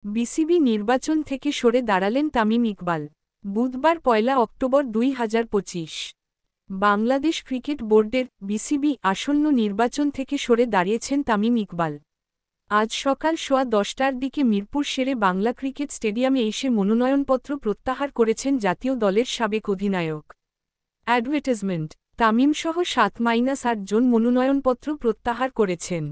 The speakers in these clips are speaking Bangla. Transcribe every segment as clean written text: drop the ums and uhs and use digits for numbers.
বিসিবি নির্বাচন থেকে সরে দাঁড়ালেন তামিম ইকবাল। বুধবার ১ অক্টোবর ২০২৫। বাংলাদেশ ক্রিকেট বোর্ডের বিসিবি আসন্ন নির্বাচন থেকে সরে দাঁড়িয়েছেন তামিম ইকবাল। আজ সকাল ১০টার দিকে মিরপুর শেরে বাংলা ক্রিকেট স্টেডিয়ামে এসে মনোনয়নপত্র প্রত্যাহার করেছেন জাতীয় দলের সাবেক অধিনায়ক। অ্যাডভার্টাইজমেন্ট: তামিমসহ ৭-৮ জন মনোনয়নপত্র প্রত্যাহার করেছেন।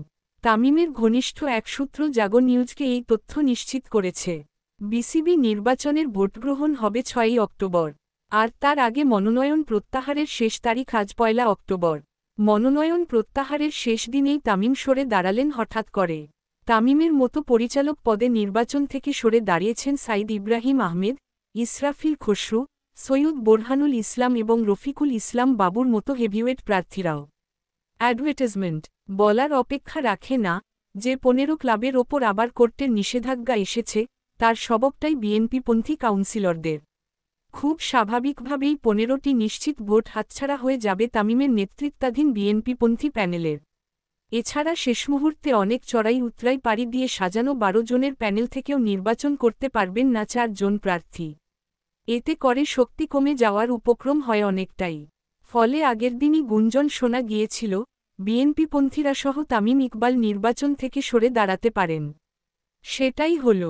তামিমের ঘনিষ্ঠ এক সূত্র জাগো নিউজকে এই তথ্য নিশ্চিত করেছে। বিসিবি নির্বাচনের ভোটগ্রহণ হবে ৬ অক্টোবর। আর তার আগে মনোনয়ন প্রত্যাহারের শেষ তারিখ আজ ১ অক্টোবর। মনোনয়ন প্রত্যাহারের শেষ দিনেই তামিম সরে দাঁড়ালেন হঠাৎ করে। তামিমের মতো পরিচালক পদে নির্বাচন থেকে সরে দাঁড়িয়েছেন সাইদ ইব্রাহিম আহমেদ, ইসরাফিল খসরু, সৈয়দ বোরহানুল ইসলাম এবং রফিকুল ইসলাম বাবুর মতো হেভিওয়েট প্রার্থীরাও। অ্যাডভার্টাইজমেন্ট: বলার অপেক্ষা রাখে না যে ১৫ ক্লাবের ওপর আবার কোর্টের নিষেধাজ্ঞা এসেছে, তার সবকটাই বিএনপিপন্থী কাউন্সিলরদের। খুব স্বাভাবিকভাবেই ১৫টি নিশ্চিত ভোট হাতছাড়া হয়ে যাবে তামিমের নেতৃত্বাধীন বিএনপিপন্থী প্যানেলের। এছাড়া শেষ মুহূর্তে অনেক চড়াই উতরাই পাড়ি দিয়ে সাজানো ১২ জনের প্যানেল থেকেও নির্বাচন করতে পারবেন না ৪ জন প্রার্থী। এতে করে শক্তি কমে যাওয়ার উপক্রম হয় অনেকটাই। ফলে আগের দিনই গুঞ্জন শোনা গিয়েছিল, বিএনপিপন্থীরা সহ তামিম ইকবাল নির্বাচন থেকে সরে দাঁড়াতে পারেন। সেটাই হল।